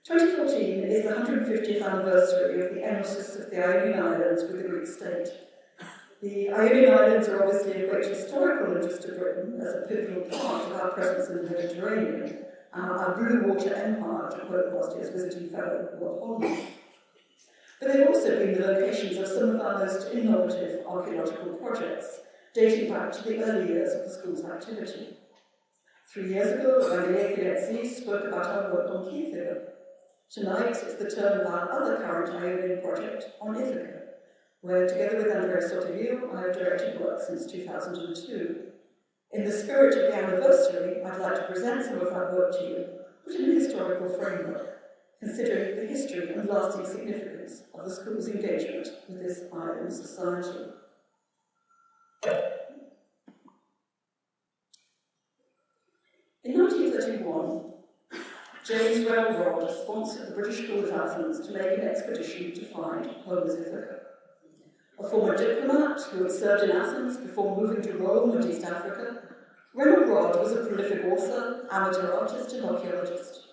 2014 is the 150th anniversary of the emesis of the Ionian Islands with the Greek state. The Ionian Islands are obviously of great historical interest to Britain as a pivotal part of our presence in the Mediterranean, our blue water empire, to quote last year's visiting fellow, Lord Holland. But they've also been the locations of some of our most innovative archaeological projects, dating back to the early years of the school's activity. 3 years ago, Andrea Filezzi spoke about our work on Ithaca. Tonight is the turn of our other current Ionian project on Ithaca, where, together with Andrea Sottavio, I have directed work since 2002. In the spirit of the anniversary, I'd like to present some of that work to you, but in a historical framework, considering the history and lasting significance of the school's engagement with this island society. In 1931, James Rowland sponsored the British School of Athens to make an expedition to find Homer's Ithaca. A former diplomat who had served in Athens before moving to Rome and East Africa, Reynold Rod was a prolific author, amateur artist, and archaeologist.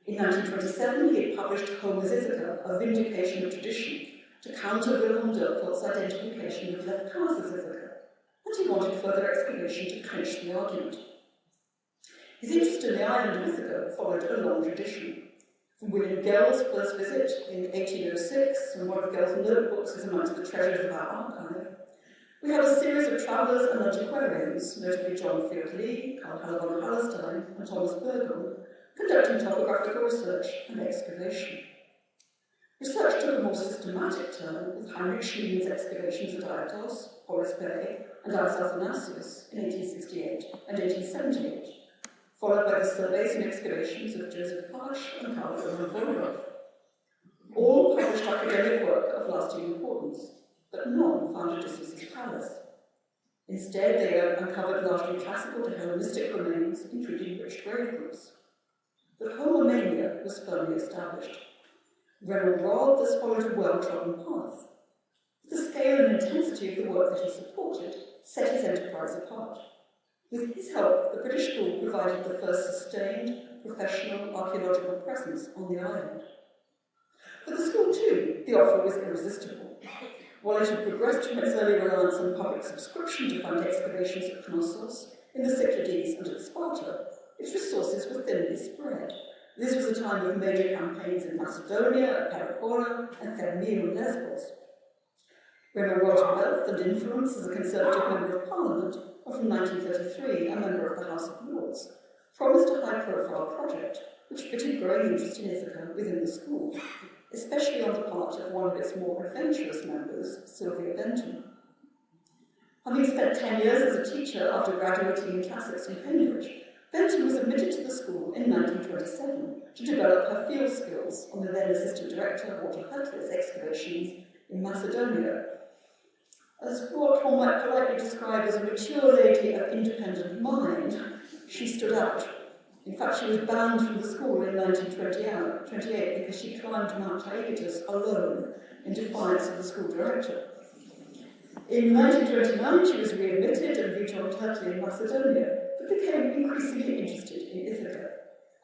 In 1927, he had published Homer's Ithaca, a vindication of tradition, to counter Wilhelm D'Urfeldt's identification of Lefkas's Ithaca, and he wanted further excavation to clinch the argument. His interest in the island of Ithaca followed a long tradition. From William Gell's first visit in 1806, and one of Gell's notebooks is amongst the treasures of our archive, we have a series of travellers and antiquarians, notably John Field Lee, Carl Halloran Hallerstein, and Thomas Burgon, conducting topographical research and excavation. Research took a more systematic turn with Heinrich Schlien's excavations at Aetos, Horace Bay, and Ars Athanasius in 1868 and 1878, followed by the surveys and excavations of Joseph Pasch and Karl Wilhelm Vollraff. All published academic work of lasting importance, but none found Odysseus' palace. Instead, they uncovered largely classical to Hellenistic remains, including rich grave groups. But Homermania was firmly established. Reynold Rod thus followed a well-trodden path. The scale and intensity of the work that he supported set his enterprise apart. With his help, the British School provided the first sustained, professional archaeological presence on the island. For the school, too, the offer was irresistible. While it had progressed from its early reliance on public subscription to fund excavations at Knossos, in the Cyclades and at Sparta, its resources were thinly spread. This was a time of major campaigns in Macedonia, at Peripora, and Thermia and Lesbos. Reynold Rod's wealth and influence as a Conservative Member of Parliament, or from 1933 a member of the House of Lords, promised a high-profile project which fitted growing interest in Ithaca within the school, especially on the part of one of its more adventurous members, Sylvia Benton. Having spent 10 years as a teacher after graduating in classics from Cambridge, Benton was admitted to the school in 1927 to develop her field skills on the then Assistant Director Walter Hertler's excavations in Macedonia. As what one might politely describe as a mature lady of independent mind, she stood out. In fact, she was banned from the school in 1928 because she climbed Mount Taygetus alone in defiance of the school director. In 1929, she was readmitted and rejoined Hertle in Macedonia, but became increasingly interested in Ithaca,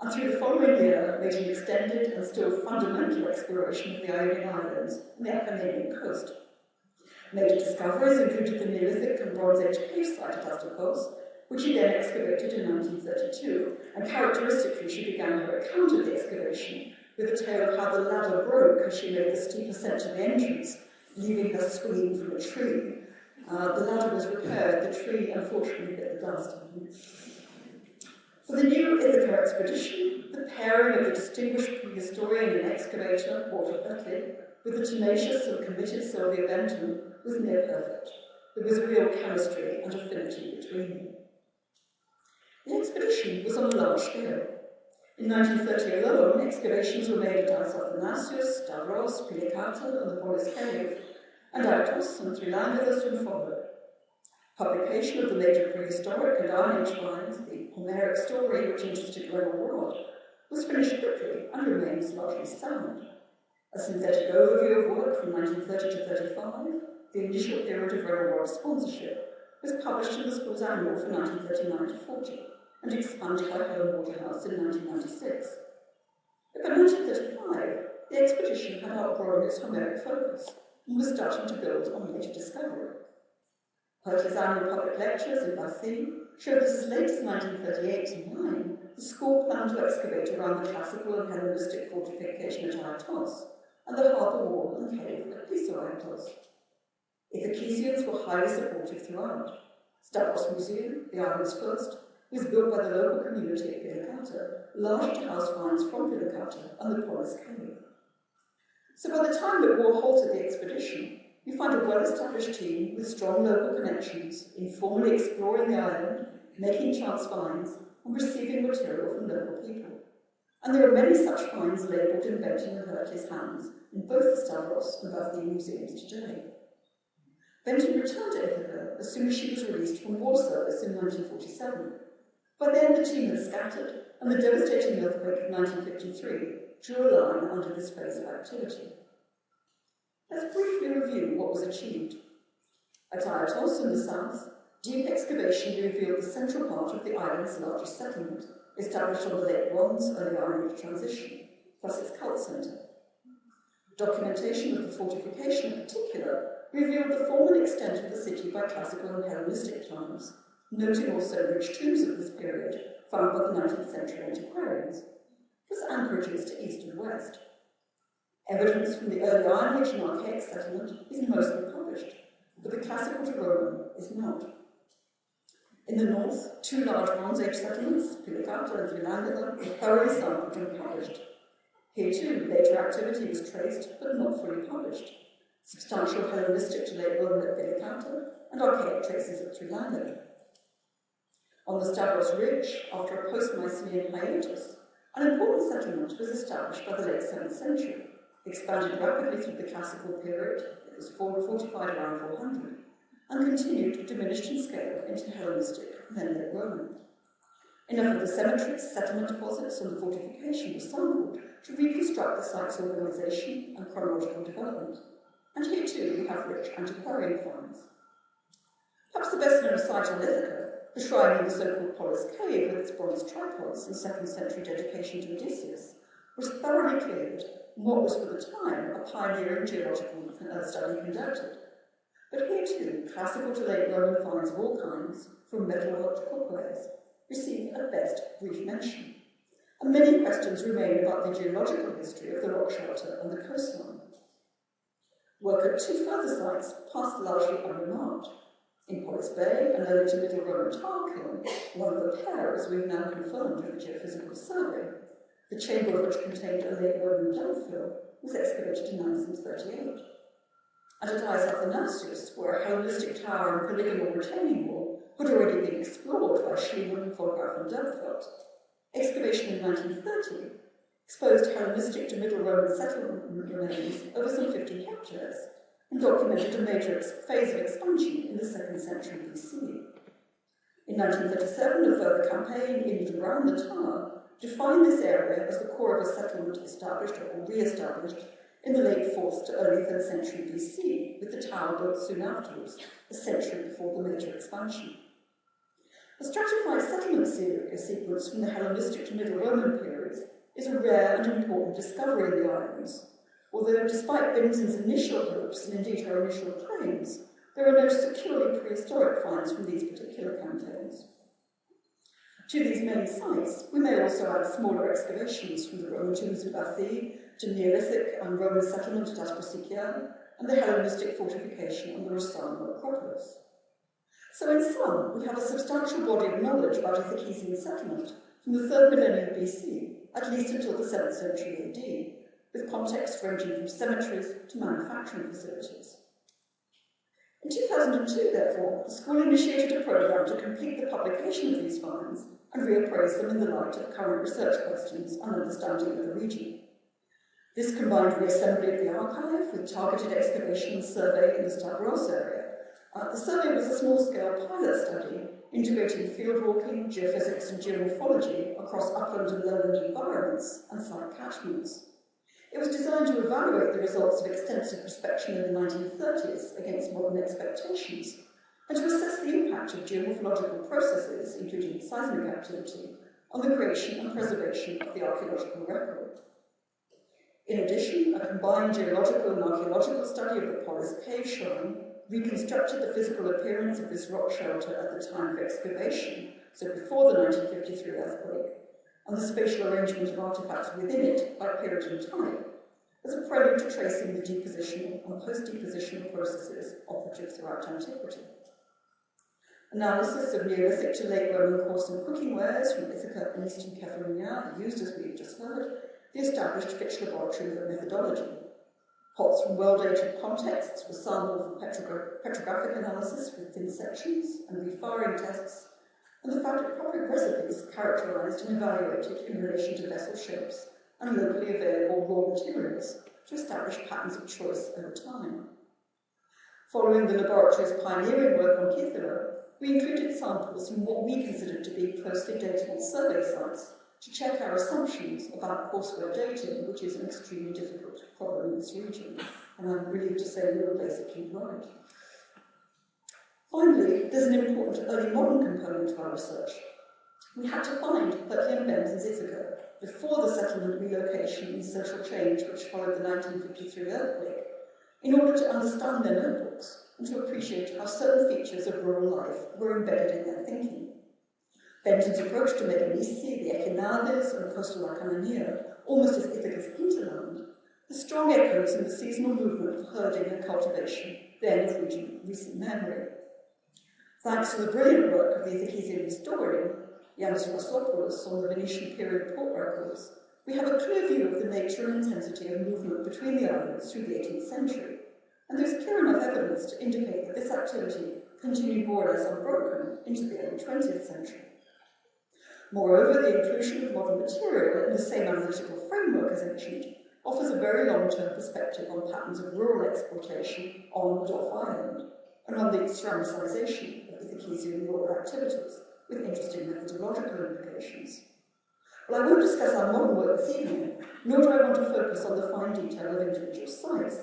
and through the following year made an extended and still fundamental exploration of the Ionian Islands and the Apennine coast. Major discoveries included the Neolithic and Bronze Age cave site at Astrakos, which he then excavated in 1932, and characteristically she began her account of the excavation with a tale of how the ladder broke as she made the steep ascent to the entrance, leaving her swinging from a tree. The ladder was repaired, the tree unfortunately bit the dust. For the new Ithaca expedition, the pairing of the distinguished prehistorian and excavator, Walter Hertle, with the tenacious and committed Sylvia Benton was near perfect. There was real chemistry and affinity between them. The expedition was on a large scale. In 1930 alone, excavations were made at Ars Athanasius, Stavros, Pilicata, and the Polis Cave, and Aetos and Trilangathus soon followed. Publication of the major prehistoric and Iron Age finds, the Homeric story which interested Reynold Rod, was finished quickly and remains largely sound. A synthetic overview of work from 1930 to 35, the initial period of Reynold Rod's sponsorship, was published in the school's annual from 1939 to 40, and expanded by Home Waterhouse in 1996. But by 1938, expedition had outgrown its Homeric focus and was starting to build on later discovery. Hertle's annual public lectures in Bathie showed that as late as 1938-9, the school planned to excavate around the classical and Hellenistic fortification at Aiatos and the harbour wall and cave at Piso-Aiatos. Ithacesians were highly supportive throughout. Stavros Museum, the island's first, was built by the local community at Ithaca, largely to house finds from Ithaca and the Polis Cave. So by the time that war halted the expedition, you find a well-established team with strong local connections, informally exploring the island, making chance finds, and receiving material from local people. And there are many such finds labelled in Benton and Hertle's hands in both the Stavros and Bathie museums today. Benton returned to Ithaca as soon as she was released from war service in 1947. By then the team had scattered, and the devastating earthquake of 1953 drew a line under this phase of activity. Let's briefly review what was achieved. At Aiatos in the south, deep excavation revealed the central part of the island's largest settlement, established on the Late Bronze Early Iron Age transition, plus its cult centre. Documentation of the fortification in particular revealed the form and extent of the city by classical and Hellenistic times, noting also rich tombs of this period found by the 19th century antiquarians, plus anchorages to east and west. Evidence from the early Iron Age and archaic settlement is mostly published, but the classical to Roman is not. In the north, two large Bronze Age settlements, Pilicata and Trilangala, were thoroughly sampled and published. Here too, later activity was traced, but not fully published. Substantial Hellenistic to late Roman at Pilicata, and archaic traces at Trilangala. On the Stavros Ridge, after a post-Mycenaean hiatus, an important settlement was established by the late 7th century, expanded rapidly through the classical period, it was fortified around 400, and continued, diminished in scale, into Hellenistic and then late Roman. Enough of the cemeteries, settlement deposits, and the fortification was sampled to reconstruct the site's organisation and chronological development. And here too we have rich antiquarian finds. Perhaps the best known site on Ithaca, the shrine in the so-called Polis Cave with its bronze tripods and 2nd century dedication to Odysseus, was thoroughly cleared in what was for the time a pioneering geological study conducted. But here too, classical to late Roman finds of all kinds, from metalwork to cookwares, receive at best brief mention. And many questions remain about the geological history of the rock shelter and the coastline. Work at two further sites passed largely unremarked. In Polis Bay, an early to middle Roman tar kiln, one of a pair as we've now confirmed with the geophysical survey, the chamber of which contained a late Roman dome-fill, was excavated in 1938. And at Ithaca, where a Hellenistic tower and polygonal retaining wall had already been explored by Schliemann, Vollgraff and Dubfeld, excavation in 1930 exposed Hellenistic to Middle Roman settlement remains over some 50 hectares and documented a major phase of expansion in the 2nd century BC. In 1937, a further campaign in and around the tower defined this area as the core of a settlement established or re-established in the late 4th to early 3rd century BC, with the tower built soon afterwards, a century before the major expansion. A stratified settlement sequence from the Hellenistic to Middle Roman periods is a rare and important discovery in the islands, although despite Bimson's initial hopes, and indeed her initial claims, there are no securely prehistoric finds from these particular campaigns. To these main sites, we may also add smaller excavations from the Roman tombs in Bathie to Neolithic and Roman settlement at Asprosikia, and the Hellenistic fortification on the Rossano Acropolis. So in sum, we have a substantial body of knowledge about Ithacesian settlement from the 3rd millennium BC, at least until the 7th century AD, with context ranging from cemeteries to manufacturing facilities. In 2002, therefore, the school initiated a programme to complete the publication of these finds and reappraise them in the light of current research questions and understanding of the region. This combined reassembly of the archive with targeted excavation and survey in the Stavros area. The survey was a small-scale pilot study integrating fieldwalking, geophysics and geomorphology across upland and lowland environments and site catchments. It was designed to evaluate the results of extensive prospection in the 1930s against modern expectations, and to assess the impact of geomorphological processes, including seismic activity, on the creation and preservation of the archaeological record. In addition, a combined geological and archaeological study of the polis cave shrine reconstructed the physical appearance of this rock shelter at the time of excavation, so before the 1953 earthquake, and the spatial arrangement of artifacts within it by period and time, as a prelude to tracing the depositional and post-depositional processes operative throughout antiquity. Analysis of Neolithic to late Roman coarse and cooking wares from Ithaca and eastern Kefalonia are used, as we've just heard, the established Fitch laboratory methodology. Pots from well-dated contexts were sampled for petrographic analysis with thin sections and refiring tests, and the fabric recipes characterized and evaluated in relation to vessel shapes and locally available raw materials to establish patterns of choice over time. Following the laboratory's pioneering work on Kithiler, we included samples from what we considered to be closely datable survey sites to check our assumptions about courseware dating, which is an extremely difficult problem in this region, and I'm relieved to say we were basically right. Finally, there's an important early modern component to our research. We had to find Herculean bends in Ithaca before the settlement relocation and social change which followed the 1953 earthquake, in order to understand their notebooks and to appreciate how certain features of rural life were embedded in their thinking. Benton's approach to Meganisi, the Ekinades, and coastal Acarnania, almost as Ithaca's hinterland, the strong echoes in the seasonal movement of herding and cultivation, then of recent memory. Thanks to the brilliant work of the Ithacesian historian, Yanis Rosopoulos, on the Venetian period port records, we have a clear view of the nature and intensity of movement between the islands through the 18th century, and there is clear enough evidence to indicate that this activity continued more or less unbroken into the early 20th century. Moreover, the inclusion of modern material in the same analytical framework as ancient offers a very long-term perspective on patterns of rural exploitation on and off island, and on the ceramicization of Ithacesian rural activities, with interesting methodological implications. Well, I won't discuss our modern work this evening, nor do I want to focus on the fine detail of individual sites.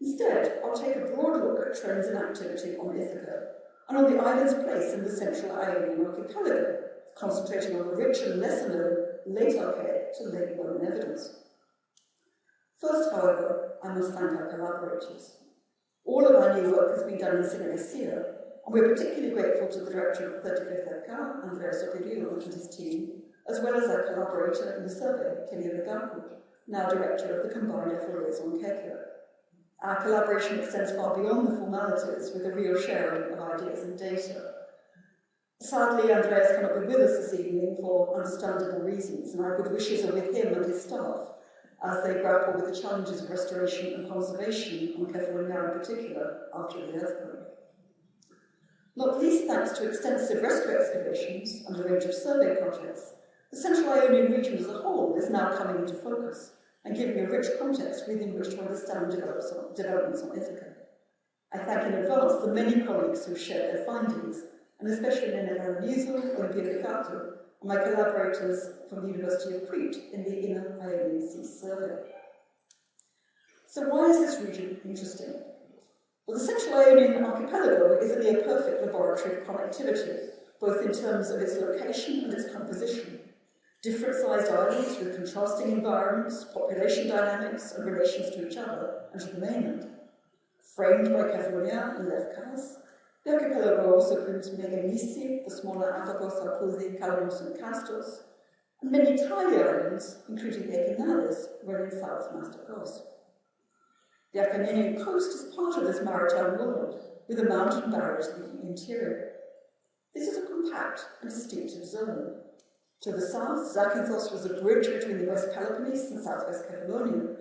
Instead, I'll take a broad look at trends and activity on Ithaca, and on the island's place in the central Ionian archipelago, concentrating on the rich and lesser-known late archaic to late Roman evidence. First, however, I must thank our collaborators. All of our new work has been done in Sinoesia, and we're particularly grateful to the director of Ithaca, Andrea Sopirio, and his team, as well as our collaborator in the survey, Kelly Regaku, now director of the combined FOAs on Kekla. Our collaboration extends far beyond the formalities, with a real sharing of ideas and data. Sadly, Andreas cannot be with us this evening for understandable reasons, and our good wishes are with him and his staff as they grapple with the challenges of restoration and conservation on Kefalonia in particular after the earthquake. Not least thanks to extensive rescue excavations and a range of survey projects, the Central Ionian region as a whole is now coming into focus and giving a rich context within which to understand developments on Ithaca. I thank in advance the many colleagues who have shared their findings, and especially Nene Aranizo, Olivier Rigato, and my collaborators from the University of Crete in the Inner Ionian Sea survey. So why is this region interesting? Well, the Central Ionian archipelago is a near perfect laboratory of connectivity, both in terms of its location and its composition. Different-sized islands with contrasting environments, population dynamics, and relations to each other and to the mainland. Framed by Kefalonia and Lefkas, the archipelago also includes Meganisi, the smaller Athagos, Alcuzi, Kalamos, and Castos, and many tiny islands, including the Ekinades, running south from Astagos. The Acarnanian coast is part of this maritime world, with a mountain barrier to the interior. This is a compact and distinctive zone. To the south, Zakynthos was a bridge between the West Peloponnese and southwest Kefalonia.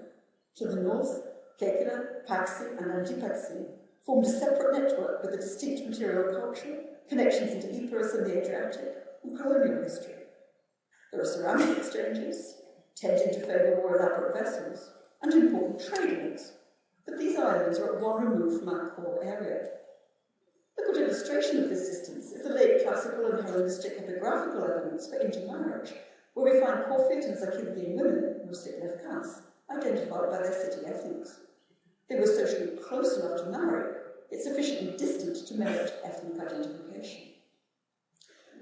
To the north, Kekira, Paxi, and Antipaxi formed a separate network with a distinct material culture, connections into Epirus and the Adriatic, and colonial history. There are ceramic exchanges, tending to favour more elaborate vessels, and important trade links. But these islands are at one remove from our core area. A good illustration of this distance is the late classical and Hellenistic epigraphical evidence for intermarriage, where we find Corfiot and Zakynthine women, Rustic Lefkas, identified by their city ethnics. They were socially close enough to marry, yet sufficiently distant to merit ethnic identification.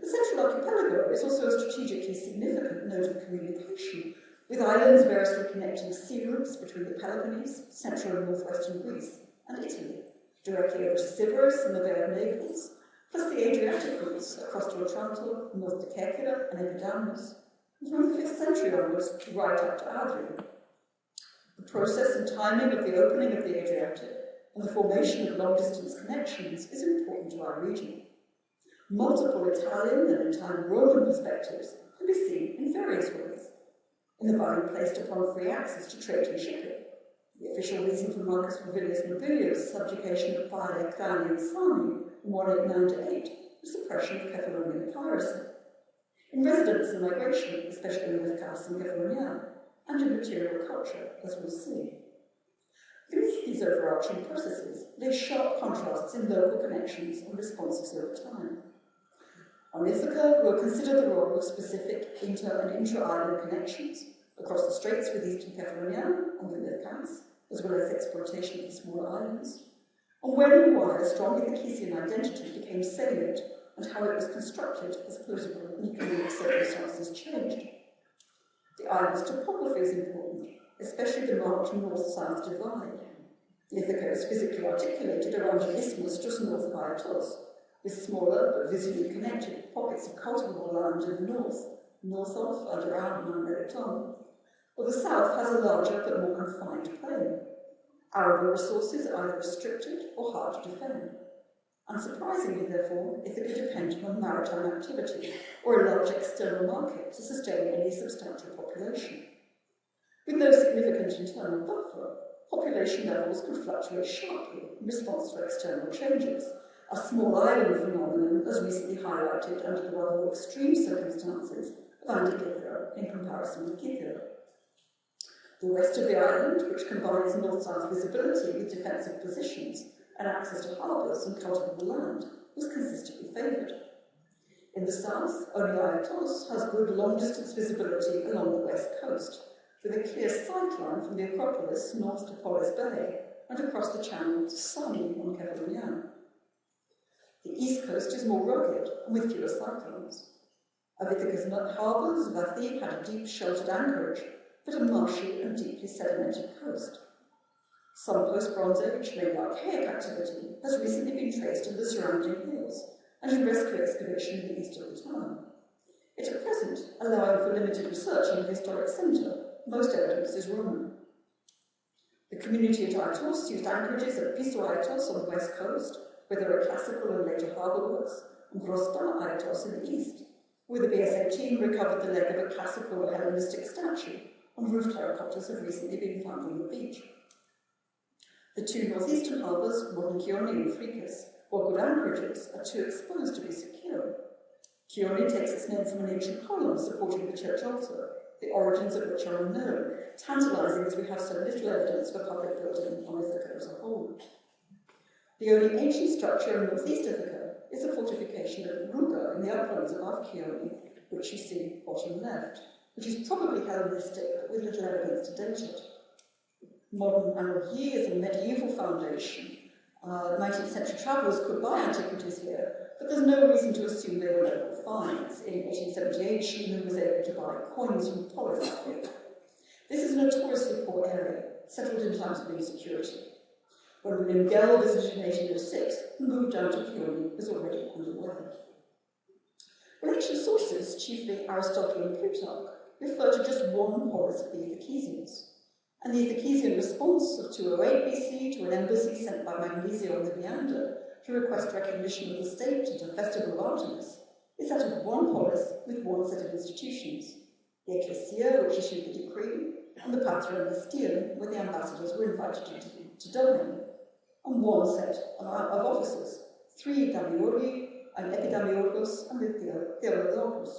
The Central Archipelago is also a strategically significant node of communication with islands variously connecting sea routes between the Peloponnese, central and northwestern Greece, and Italy, directly over to Sybaris and the Bay of Naples, plus the Adriatic routes across to Otranto, north to Kerkyra and Epidaurus, and from the 5th century onwards right up to Adrian. The process and timing of the opening of the Adriatic and the formation of long-distance connections is important to our region. Multiple Italian and in time Roman perspectives can be seen in various ways. In the value placed upon free access to trade and shipping, the official reason for Marcus Flavilius Nobilius' subjugation of Pyle, Clani and Sami in 189-8 was suppression of Kephalonian piracy. In residence and migration, especially in Ithaca and Kephalonian, and in material culture, as we'll see. Beneath these overarching processes lay sharp contrasts in local connections and responses over time. On Ithaca, we'll consider the role of specific inter- and intra-island connections across the straits with eastern Kephalonian and the Ithacan, as well as exploitation of the smaller islands, and when and why a strong Ithacesian identity became salient and how it was constructed as political and economic circumstances changed. The island's topography is important, especially the marked north-south divide. Ithaca is physically articulated around an isthmus just north of Aitos, with smaller but visibly connected pockets of cultivable land in the north of and around Mount Meriton, while the south has a larger but more confined plain. Arable resources are either restricted or hard to defend. Unsurprisingly, therefore, Ithaca depended on maritime activity or a large external market to sustain any substantial population. With no significant internal buffer, population levels could fluctuate sharply in response to external changes, a small island phenomenon as recently highlighted under the rather extreme circumstances of Antikythera in comparison with Kythera. The rest of the island, which combines north-south visibility with defensive positions and access to harbours and cultivable land, was consistently favoured. In the south, only Aitos has good long-distance visibility along the west coast, with a clear sightline from the Acropolis north to Polis Bay and across the channel to Sami on Kephalonian. The east coast is more rugged and with fewer sightlines. Of Ithaca's harbours, Vathi had a deep sheltered anchorage, but a marshy and deeply sedimented coast. Some post-Bronze Age, maybe archaic activity, has recently been traced in the surrounding hills and in rescue excavation in the east of the town. Yet at present, allowing for limited research on the historic centre, most evidence is Roman. The community at Aitos used anchorages at Piso Aitos on the west coast, where there are classical and later harbour works, and Grosta Aitos in the east, where the BSA team recovered the leg of a classical Hellenistic statue, and roof terracottas have recently been found on the beach. The two northeastern harbours, modern Chioni and Fricus, while good anchorages, are too exposed to be secure. Chioni takes its name from an ancient column supporting the church altar, the origins of which are unknown, tantalising as we have so little evidence for public building on Ithaca as a whole. The only ancient structure in northeast Ithaca is a fortification at Ruga in the uplands above Chioni, which you see bottom left, which is probably Hellenistic, but with little evidence to date it. Modern Anouilly is a medieval foundation. 19th century travellers could buy antiquities here, but there's no reason to assume they were local finds. In 1878, Sheehan was able to buy coins from Polis. This is a notoriously poor area, settled in times of insecurity. When William Gell visited in 1806, the move down to Chioni was already underway. Well, ancient sources, chiefly Aristotle and Plutarch, refer to just one polis of the Ithacesians, and the Ithacesian response of 208 BC to an embassy sent by Magnesia on the Meander to request recognition of the state at a festival of Artemis is that of one polis with one set of institutions, the Ecclesia, which issued the decree, and the Patra and the Stium, where the ambassadors were invited to dine, and one set of officers, 3 Damioli, an Epidamiologos, and the Theologus.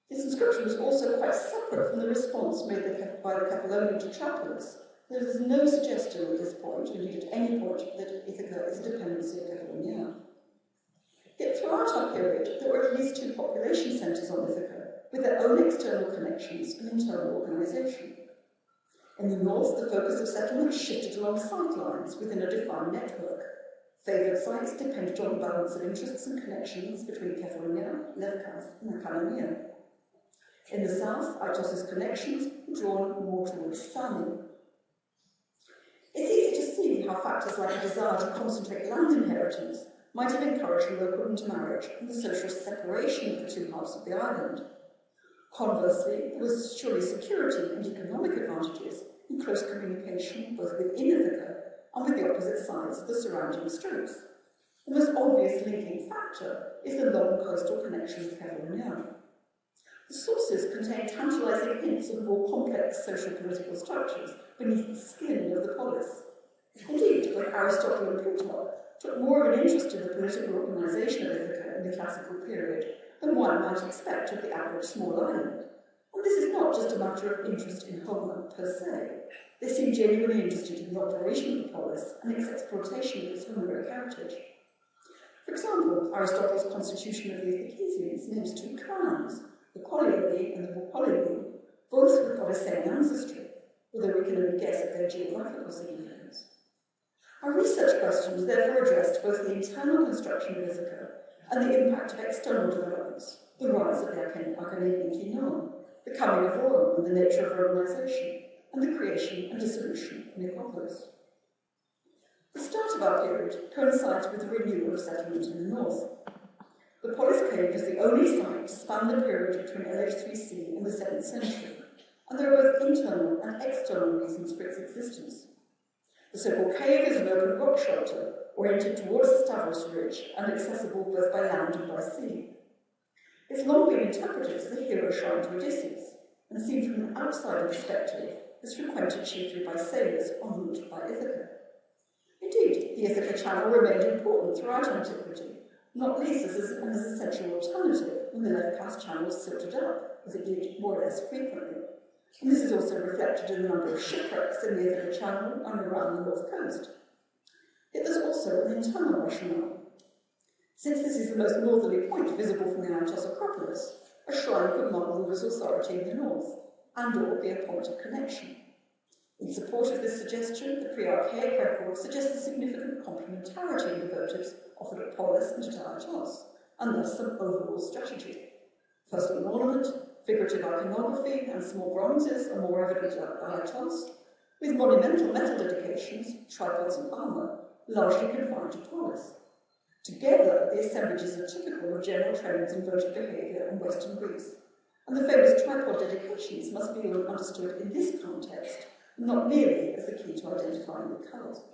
This inscription was also quite separate from the response made by the Kephalonian to Trappers. There is no suggestion at this point, indeed at any point, that Ithaca is a dependency of Kephalonian. Yet throughout our period, there were at least 2 population centres on Ithaca, with their own external connections and internal organisation. In the north, the focus of settlement shifted along sightlines within a defined network. Favoured sites depended on the balance of interests and connections between Kephalonian, Lefkas, and Akanamia. In the south, Aitos's connections were drawn more towards farming. It's easy to see how factors like a desire to concentrate land inheritance might have encouraged local intermarriage and the social separation of the two halves of the island. Conversely, there was surely security and economic advantages in close communication both within Ithaca and with the opposite sides of the surrounding straits. The most obvious linking factor is the long coastal connection with Catalonia. The sources contain tantalizing hints of more complex social political structures beneath the skin of the polis. Indeed, both Aristotle and Plutarch took more of an interest in the political organisation of Ithaca in the classical period than one might expect of the average small island. And this is not just a matter of interest in Homer per se. They seem genuinely interested in the operation of the polis and its exploitation of its Homeric heritage. For example, Aristotle's constitution of the Ithacesians names two clans, the Collioli and the Popolioli, both with Odyssean ancestry, although we can only guess at their geographical significance. Our research questions therefore addressed both the internal construction of Ithaca and the impact of external developments, the rise of the Achaemenid Kinon, the coming of Rome and the nature of Romanization, and the creation and dissolution of Nicopolis. The start of our period coincides with the renewal of settlement in the north. The Polis Cave is the only site to span the period between LH3C and the 7th century, and there are both internal and external reasons for its existence. The so-called cave is an open rock shelter oriented towards the Stavros Ridge and accessible both by land and by sea. It's long been interpreted as the hero shrine to Odysseus, and seen from an outsider perspective, is frequented chiefly by sailors en route by Ithaca. Indeed, the Ithaca Channel remained important throughout antiquity, not least as an essential alternative when the left cast channel was silted up, as it did more or less frequently. And this is also reflected in the number of shipwrecks in the Ithaca Channel and around the north coast. Yet there's also an internal rationale. Since this is the most northerly point visible from the Aitos Acropolis, a shrine could mark ruler's authority in the north, and/or be a point of connection. In support of this suggestion, the pre-archaic record suggests a significant complementarity in the votives offered at Polis and at Aitos, and thus some overall strategy. Personal ornament, figurative iconography, and small bronzes are more evident at Aitos, with monumental metal dedications, tripods and armour, largely confined to Polis. Together, the assemblages are typical of general trends in votive behaviour in Western Greece, and the famous tripod dedications must be understood in this context, not merely as the key to identifying the cult.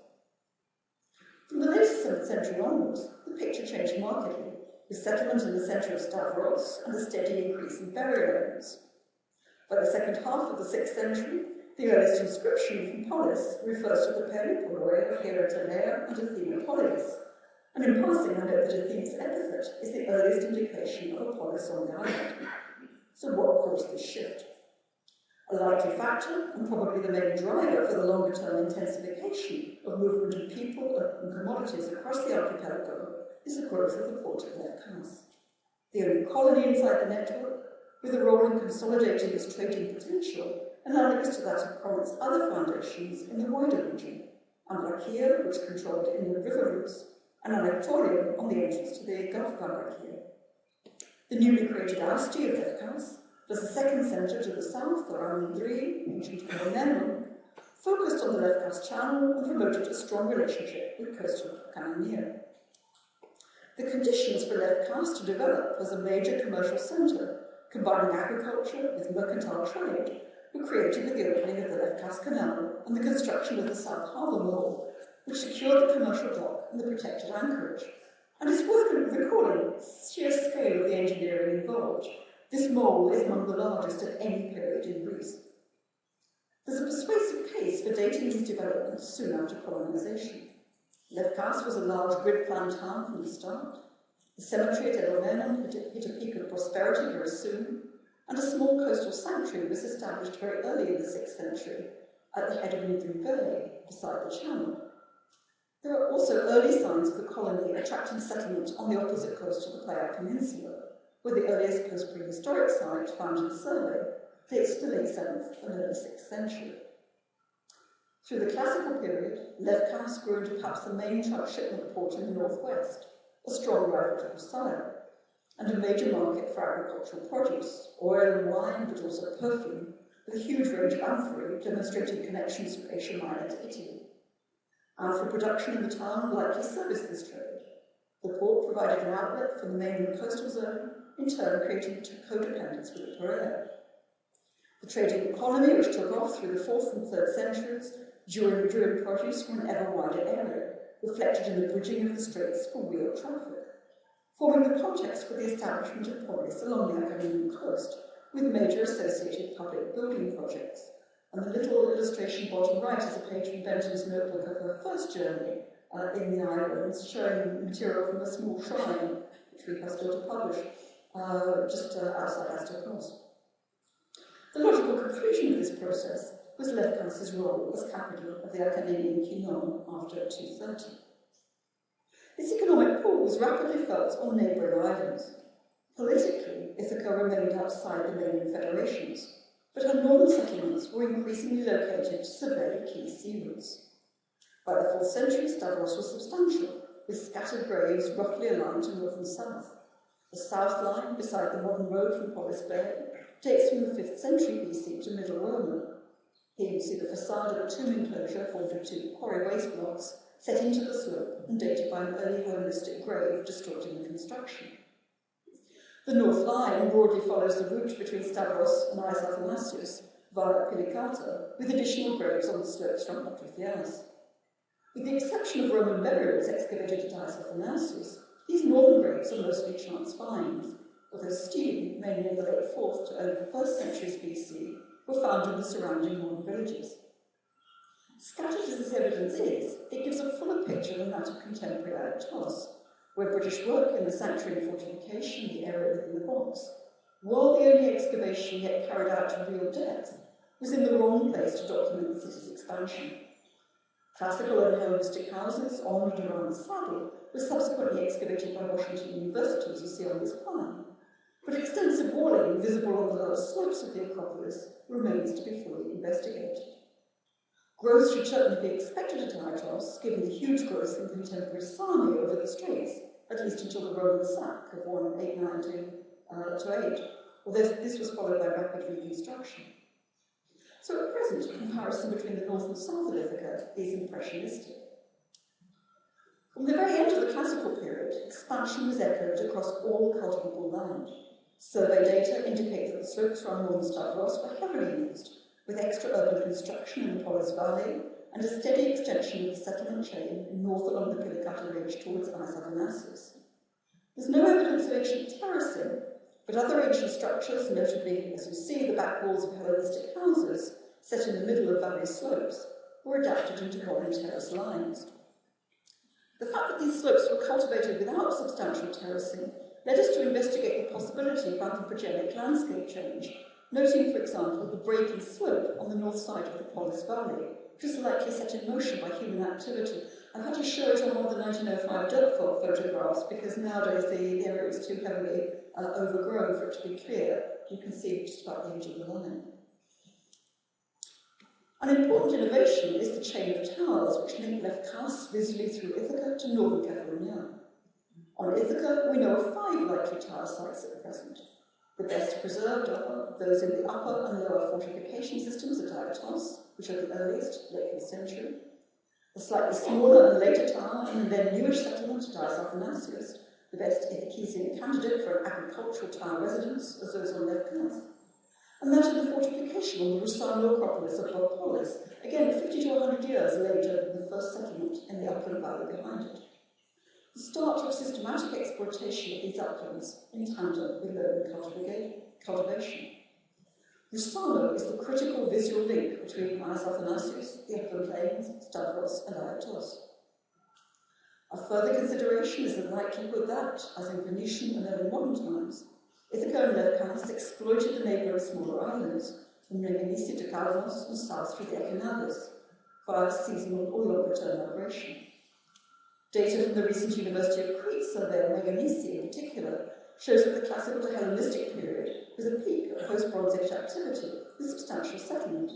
From the late 7th century onwards, the picture changed markedly, with settlement in the centre of Stavros and a steady increase in burial areas. By the second half of the 6th century, the earliest inscription from Polis refers to the peripoloi of Heratalea and Athena Polis, and in passing I note that Athena's epithet is the earliest indication of a polis on the island. So what caused this shift? A likely factor, and probably the main driver for the longer-term intensification of movement of people and commodities across the archipelago, is the growth of the port of Ithaca, the only colony inside the network, with a role in consolidating its trading potential, analogous to that of Corinth's other foundations in the wider region, Ambracia, which controlled inland river routes, and Anatolium on the entrance to the Gulf of Ambracia. The newly created Asti of Ithaca, plus the second centre to the south, around Idri, ancient Cornellum, focused on the Lefkas Channel and promoted a strong relationship with coastal Canania. The conditions for Lefkas to develop as a major commercial centre, combining agriculture with mercantile trade, were created with the opening of the Lefkas Canal and the construction of the South Harbour Mall, which secured the commercial dock and the protected anchorage. And it's worth recalling the sheer scale of the engineering involved. This mall is among the largest at any period in Greece. There's a persuasive case for dating these developments soon after colonisation. Lefkas was a large grid-planned town from the start. The cemetery at Elomenon hit a peak of prosperity very soon, and a small coastal sanctuary was established very early in the 6th century at the head of Nidri Bay, beside the channel. There are also early signs of the colony attracting settlement on the opposite coast of the Playa Peninsula, where the earliest post-prehistoric site found in the survey dates to the late 7th and early 6th century. Through the classical period, Lefkas grew into perhaps the main transshipment port in the northwest, a strong rival to Hosea. and a major market for agricultural produce, oil and wine, but also perfume, with a huge range of amphorae demonstrating connections from Asia Minor to Italy. Amphora production in the town likely serviced this trade. The port provided an outlet for the mainland coastal zone, in turn creating codependence with the Piraeus. The trading economy, which took off through the 4th and 3rd centuries, drew in produce from an ever wider area, reflected in the bridging of the straits for wheel traffic, forming the context for the establishment of polis along the Ithacan coast, with major associated public building projects. And the little illustration bottom right is a page from Benton's notebook of her first journey in the islands, showing material from a small shrine, which we have still to publish, just outside Astor. The logical conclusion of this process was Lefkas's role as capital of the Acarnanian kingdom after 230. This economic pull was rapidly felt on neighbouring islands. Politically, Ithaca remained outside the mainland federations, but her northern settlements were increasingly located to survey key sea routes. By the 4th century, Stavros was substantial, with scattered graves roughly aligned to north and south. The south line, beside the modern road from Polis Bay, dates from the 5th century BC to Middle Roman. Here you see the facade of a tomb enclosure formed of 2 quarry waste blocks set into the slope and dated by an early Hellenistic grave destroyed in the construction. The north line broadly follows the route between Stavros and Ais Athanasius via Pilicata, with additional graves on the slopes from Otrithias. With the exception of Roman burials excavated at Ais Athanasius, these northern graves are mostly chance finds, although stele, mainly of the late 4th to early 1st centuries BC, were found in the surrounding modern villages. Scattered as this evidence is, it gives a fuller picture than that of contemporary Aetos, where British work in the sanctuary and fortification, the area within the box, while the only excavation yet carried out to real depth, was in the wrong place to document the city's expansion. Classical and Hellenistic houses on and around the saddle were subsequently excavated by Washington University, as you see on this plan, but extensive walling visible on the lower slopes of the Acropolis remains to be fully investigated. Growth should certainly be expected at Aetos, given the huge growth in contemporary Sami over the straits, at least until the Roman sack of 189 to 8, although this was followed by rapid reconstruction. So at present, comparison between the north and south of Ithaca is impressionistic. From the very end of the classical period, expansion was echoed across all cultivable land. Survey data indicate that the slopes around northern Stavros were heavily used, with extra urban construction in the Polis Valley and a steady extension of the settlement chain north along the Pilicata Ridge towards Ais Athanasius. There's no evidence of ancient terracing, but other ancient structures, notably, as you see, the back walls of Hellenistic houses, set in the middle of valley slopes, were adapted into modern terrace lines. The fact that these slopes were cultivated without substantial terracing led us to investigate the possibility of anthropogenic landscape change, noting, for example, the break in slope on the north side of the Polis Valley, which was likely set in motion by human activity. I've had to show it on one of the 1905 dirt photographs because nowadays the area is too heavily overgrown for it to be clear. You can see just about the edge of the line. An important innovation is the chain of towers which link Lefkas visually through Ithaca to northern Kefalonia. On Ithaca, we know of 5 likely tower sites at present. The best preserved are those in the upper and lower fortification systems at Aetos, which are the earliest, late 5th century. The slightly smaller and later tower in the then newish settlement at Ais Athanasius, the best Ithacesian candidate for an agricultural tower residence, as those on Lefkas. And that of the fortification on the Rusano Acropolis of Polis, again 50 to 100 years later than the first settlement in the upland valley behind it. The start of systematic exploitation of these uplands in tandem with urban cultivation. Rusano is the critical visual link between Ais Athanasius, the upland plains, Stavros, and Aetos. A further consideration is the likelihood that, as in Venetian and early modern times, Ithaca and Lefkas exploited the neighbouring smaller islands, from Meganisi to Kalmos and south through the Echinades, via seasonal or longer-term migration. Data from the recent University of Crete survey of Meganisi in particular shows that the classical to Hellenistic period was a peak of post-Bronze Age activity with substantial settlement,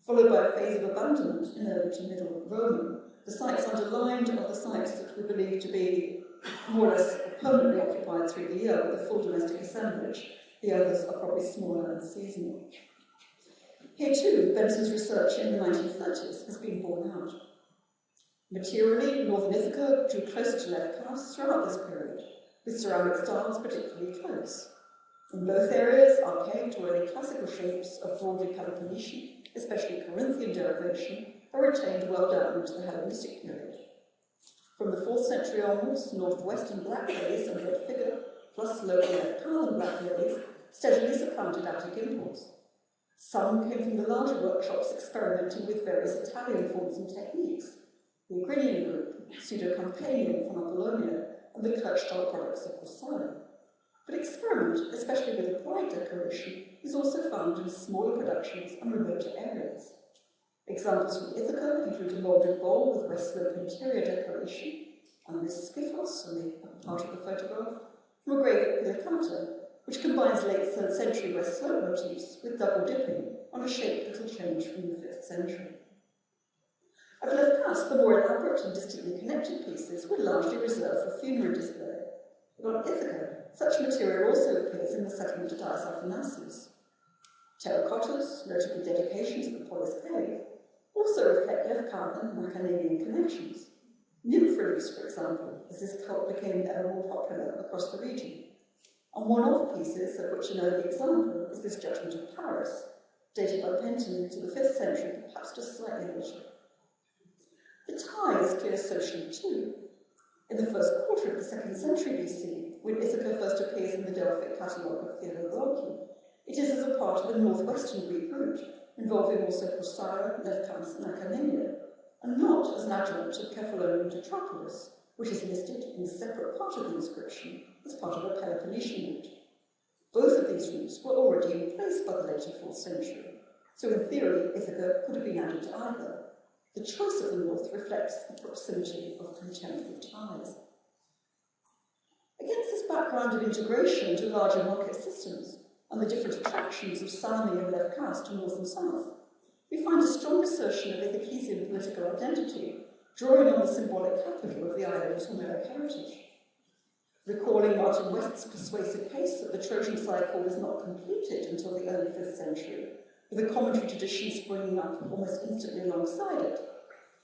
followed by a phase of abandonment in early to middle Roman. The sites underlined are the sites that we believe to be more or less permanently occupied through the year with a full domestic assemblage. The others are probably smaller and seasonal. Here too, Benson's research in the 1930s has been borne out. Materially, northern Ithaca drew closer to left cast throughout this period, with ceramic styles particularly close. In both areas, archaic to early classical shapes of broadly Peloponnesian, especially Corinthian derivation, are retained well down into the Hellenistic period. From the 4th century onwards, northwestern black glaze and red figure, plus local left-cast black glaze, steadily supplanted Attic imports. Some came from the larger workshops experimenting with various Italian forms and techniques, the Agrinian group, Pseudo-Campanian from Apollonia, and the Kirchstall products of Corsair. But experiment, especially with applied decoration, is also found in smaller productions and remoter areas. Examples from Ithaca include a moulded bowl with west slope interior decoration, and this skyphos on the part of the photograph, from a grave at Ithaca, which combines late 3rd century west slope motifs with double dipping on a shape that will change from the 5th century. At left cast, the more elaborate and distantly connected pieces were largely reserved for funerary display, but on Ithaca, such material also appears in the settlement of Dias Athanasius. Terracottas, notably dedications of the Polis cave, also reflect Lefkarian and Macananian connections. Nymph reliefs, for example, as this cult became ever more popular across the region. And one-off pieces, of which an early example is this Judgment of Paris, dated by Penton to the 5th century, perhaps just slightly later. The tie is clear socially too. In the first quarter of the 2nd century BC, when Ithaca first appears in the Delphic catalogue of Theodoraki, it is as a part of a northwestern Greek route, involving also Corsair, Lefkans, and Acarnania, and not as an adjunct to Kephalonian Tetrapolis, which is listed in a separate part of the inscription as part of a Peloponnesian route. Both of these routes were already in place by the later 4th century, so in theory, Ithaca could have been added to either. The choice of the north reflects the proximity of contemporary ties. Against this background of integration into larger market systems and the different attractions of Sami and left cast to north and south, we find a strong assertion of Ithacesian political identity, drawing on the symbolic capital of the island's Homeric heritage. Recalling Martin West's persuasive case that the Trojan cycle was not completed until the early 5th century, with a commentary tradition springing up almost instantly alongside it,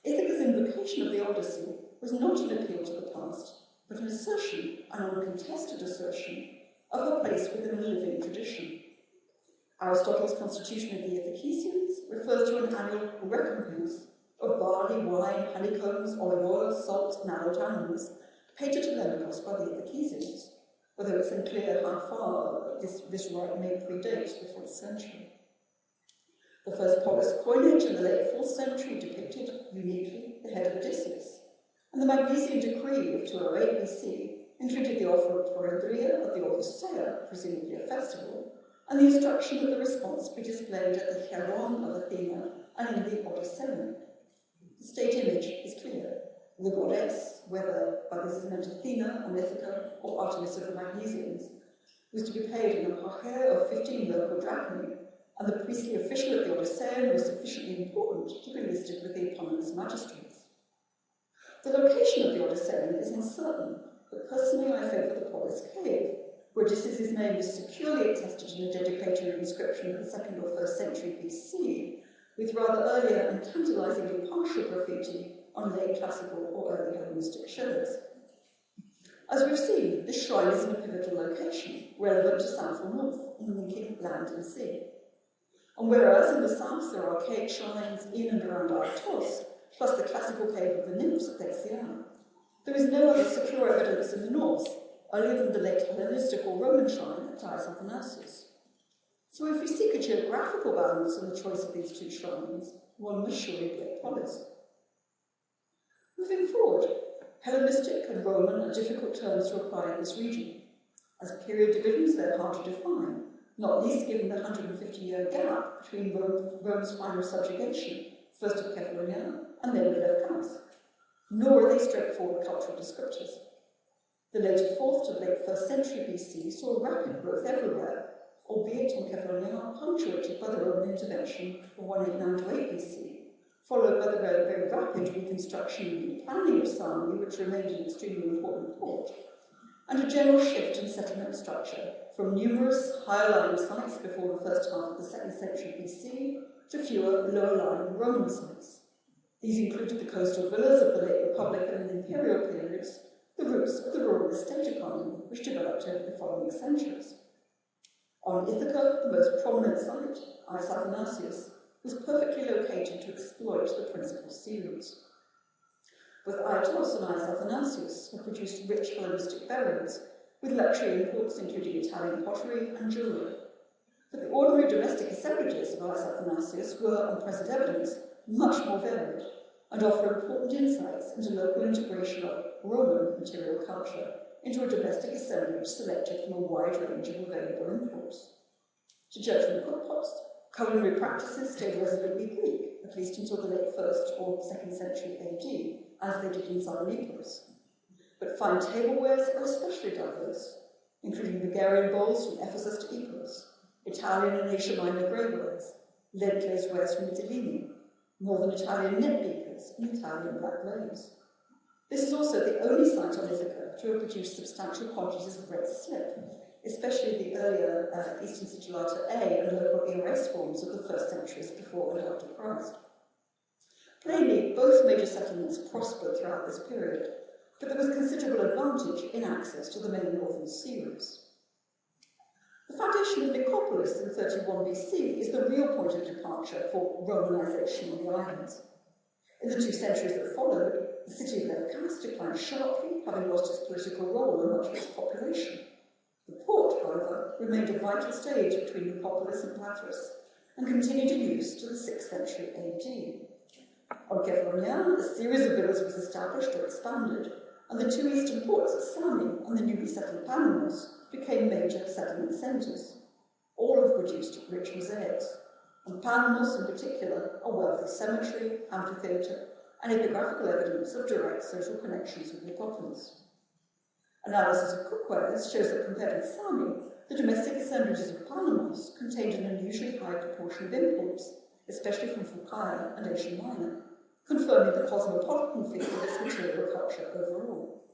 Ithaca's invocation of the Odyssey was not an appeal to the past, but an assertion, an uncontested assertion, of her place within a living tradition. Aristotle's constitution of the Ithacesians refers to an annual recompense of barley, wine, honeycombs, olive oil, salt, and adult animals paid to Telemachus by the Ithacesians, although it's unclear how far this rite may predate the 4th century. The first polis coinage in the late 4th century depicted, uniquely, the head of Odysseus, and the Magnesian decree of 208 BC included the offer of Porandria at the Orthoseia, presumably a festival, and the instruction that the response be displayed at the Hieron of Athena and in the Odysseum. The state image is clear. The goddess, whether by this is meant Athena on Ithaca or Artemis of the Magnesians, was to be paid in a parcher of 15 local drachmae, and the priestly official at the Odysseum was sufficiently important to be listed with the eponymous magistrates. The location of the Odysseum is uncertain, but personally I favour the Polis cave, where Odysseus' name is securely attested in a dedicatory inscription of the 2nd or 1st century BC, with rather earlier and tantalisingly partial graffiti on late classical or early Hellenistic shells. As we've seen, this shrine is in a pivotal location, relevant to south or north, in linking land and sea. And whereas in the south there are archaic shrines in and around Artos, plus the classical cave of the nymphs at Dexiana, there is no other secure evidence in the north, earlier than the late Hellenistic or Roman shrine at Dias Athanasius. So if we seek a geographical balance in the choice of these two shrines, one must surely be at Polis. Moving forward, Hellenistic and Roman are difficult terms to apply in this region. As period divisions, they're hard to define, not least given the 150-year gap between Rome's final subjugation, first of Kephalonian and then of Lefkans. Nor are they straightforward cultural descriptors. The later 4th to late 1st century BC saw rapid growth everywhere, albeit on Kephalonian punctuated by the Roman intervention of 189 to 8 BC, followed by the very rapid reconstruction and planning of Sami, which remained an extremely important port, and a general shift in settlement structure from numerous higher-lying sites before the first half of the 2nd century BC to fewer lower-lying Roman sites. These included the coastal villas of the late Republican and Imperial periods, the roots of the rural estate economy, which developed over the following centuries. On Ithaca, the most prominent site, Ius Athanasius, was perfectly located to exploit the principal sea routes. Both Aitos and Ius Athanasius have produced rich Hellenistic burials, with luxury imports including Italian pottery and jewellery. But the ordinary domestic assemblages of Ius Athanasius were, on present evidence, much more varied, and offer important insights into local integration of Roman material culture into a domestic assemblage selected from a wide range of available imports. To judge from cookpots, culinary practices stayed resolutely Greek, at least until the late 1st or 2nd century AD, as they did in Sardanapalus. But fine tablewares are especially diverse, including Bulgarian bowls from Ephesus to Epirus, Italian and Asia Minor greywares, lead glazed wares from Mytilene, Northern Italian net beakers, and Italian black glaze. This is also the only site on Ithaca to have produced substantial quantities of red slip, especially the earlier Eastern Sigillata A and local ERS forms of the 1st centuries before and after Christ. Plainly, both major settlements prospered throughout this period, but there was considerable advantage in access to the main northern sea routes. The foundation of Nicopolis in 31 BC is the real point of departure for Romanization on the islands. In the 2 centuries that followed, the city of Ithaca declined sharply, having lost its political role and much of its population. The port, however, remained a vital stage between Nicopolis and Patras, and continued in use to the 6th century AD. On Kefalonia, a series of villas was established or expanded, and the 2 eastern ports at Sami and the newly settled Panamos became major settlement centres. All have produced rich mosaics, and Panamos in particular are wealthy cemetery, amphitheatre, and epigraphical evidence of direct social connections with Nicopolis. Analysis of cookwares shows that compared with Sami, the domestic assemblages of Panamos contained an unusually high proportion of imports, especially from Phocaea and Asia Minor, confirming the cosmopolitan feel of its material culture overall.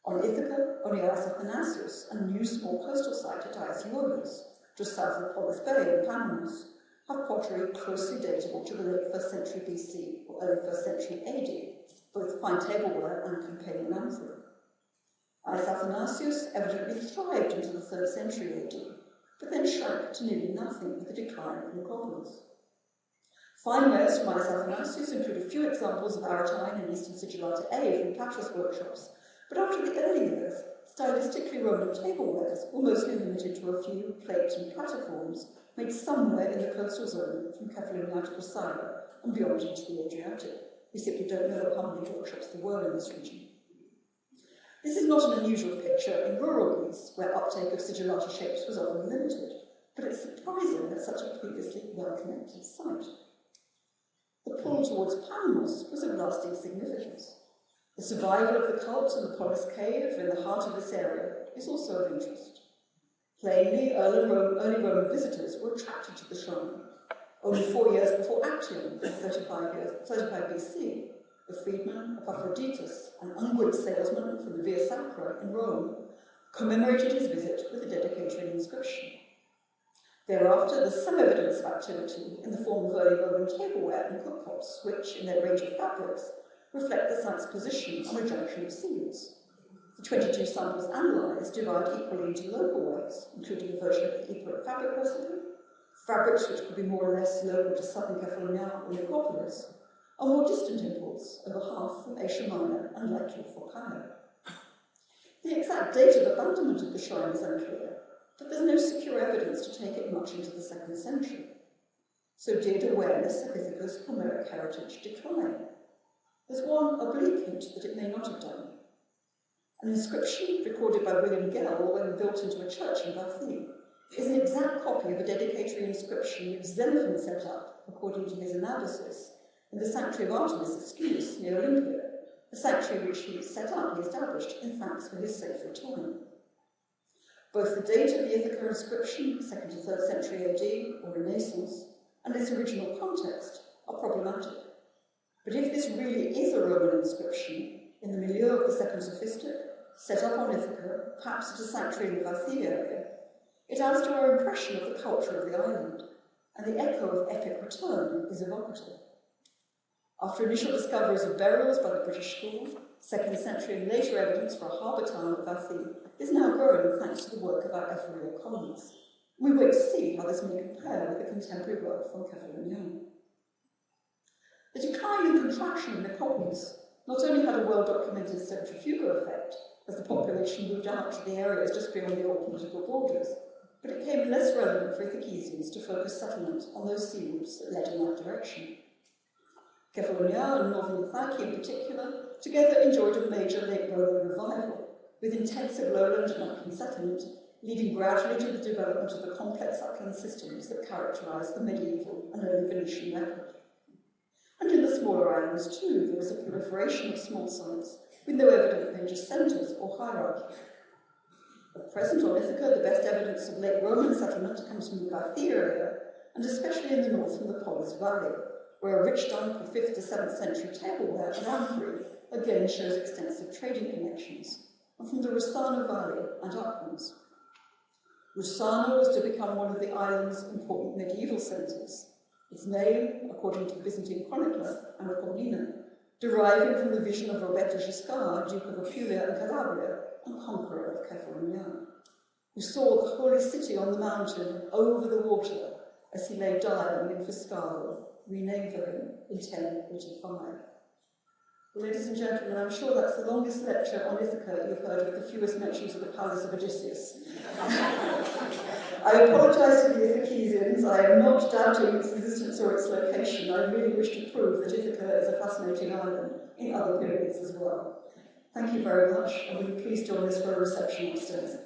On Ithaca, Ius Athanasius and new small coastal site at Ius Iolis, just south of Polis Bay in Panamos, have pottery closely datable to the late 1st century BC or early 1st century AD, both fine tableware and campaign amphora. Ius Athanasius evidently thrived into the 3rd century AD, but then shrank to nearly nothing with the decline of Nicopolis. Fine wares from Ius Athanasius include a few examples of Aretine and Eastern Sigillata A from Patras workshops, but after the early years, stylistically Roman tablewares were mostly limited to a few plate and platforms made somewhere in the coastal zone from Kefalonia to Poseida and beyond into the Adriatic. We simply don't know how many workshops there were in this region. This is not an unusual picture in rural Greece, where uptake of sigillata shapes was often limited, but it's surprising at such a previously well-connected site. The pull towards Panamos was of lasting significance. The survival of the cult in the Polis cave in the heart of this area is also of interest. Plainly, early Roman visitors were attracted to the shrine. Only 4 years before Actium, in 35 BC, the freedman Epaphroditus, an unwed salesman from the Via Sacra in Rome, commemorated his visit with a dedicatory inscription. Thereafter, there's some evidence of activity in the form of early Roman tableware and cookpots, which, in their range of fabrics, reflect the site's position on a junction of seas. The 22 samples analysed divide equally into local wares, including a version of the Epirot fabric recipe, fabrics which could be more or less local to southern Kefalonia or Nicopolis, and more distant imports, over half from Asia Minor and likely Phocaea. The exact date of abandonment of the shrine is unclear, but there's no secure evidence to take it much into the 2nd century. So did awareness of Ithaca's Homeric heritage decline? There's one oblique hint that it may not have done. An inscription recorded by William Gell when built into a church in Bathi is an exact copy of a dedicatory inscription which Xenophon set up, according to his analysis, in the sanctuary of Artemis at Scius near Olympia, a sanctuary which he set up and established in thanks for his safe return. Both the date of the Ithaca inscription, 2nd to 3rd century AD, or Renaissance, and its original context are problematic. But if this really is a Roman inscription, in the milieu of the 2nd Sophistic, set up on Ithaca, perhaps at a sanctuary in the Vathie area, it adds to our impression of the culture of the island, and the echo of epic return is evocative. After initial discoveries of burials by the British School, 2nd century and later evidence for a harbour town at Vathie is now growing thanks to the work of our ethereal colonies. We wait to see how this may compare with the contemporary work from Keffer Young. The decline and contraction of Nicopolis not only had a well-documented centrifugal effect, as the population moved out to the areas just beyond the old political borders, but it became less relevant for Ithacesians to focus settlement on those sea routes that led in that direction. Kefalonia and northern Ithaca in particular together enjoyed a major late Roman revival, with intensive lowland and upland settlement, leading gradually to the development of the complex upland systems that characterised the medieval and early Venetian record. And in the smaller islands too, there was a proliferation of small sites with no evident major centres or hierarchy. At present on Ithaca, the best evidence of late Roman settlement comes from the Vathie area, and especially in the north from the Polis Valley, where a rich dump of 5th to 7th century tableware and amphory again shows extensive trading connections, and from the Rossano Valley and upwards. Rossano was to become one of the island's important medieval centres, its name, according to the Byzantine chronicler Anna Paulina, deriving from the vision of Roberto Giscard, Duke of Apulia and Calabria and conqueror of Kefalonia, who saw the holy city on the mountain over the water as he lay dying in Fuscavo, renamed for him in 1085. Ladies and gentlemen, I'm sure that's the longest lecture on Ithaca you've heard with the fewest mentions of the Palace of Odysseus. I apologise to the Ithacesians. I am not doubting its existence or its location. I really wish to prove that Ithaca is a fascinating island in other periods as well. Thank you very much, and will you please join us for a reception upstairs.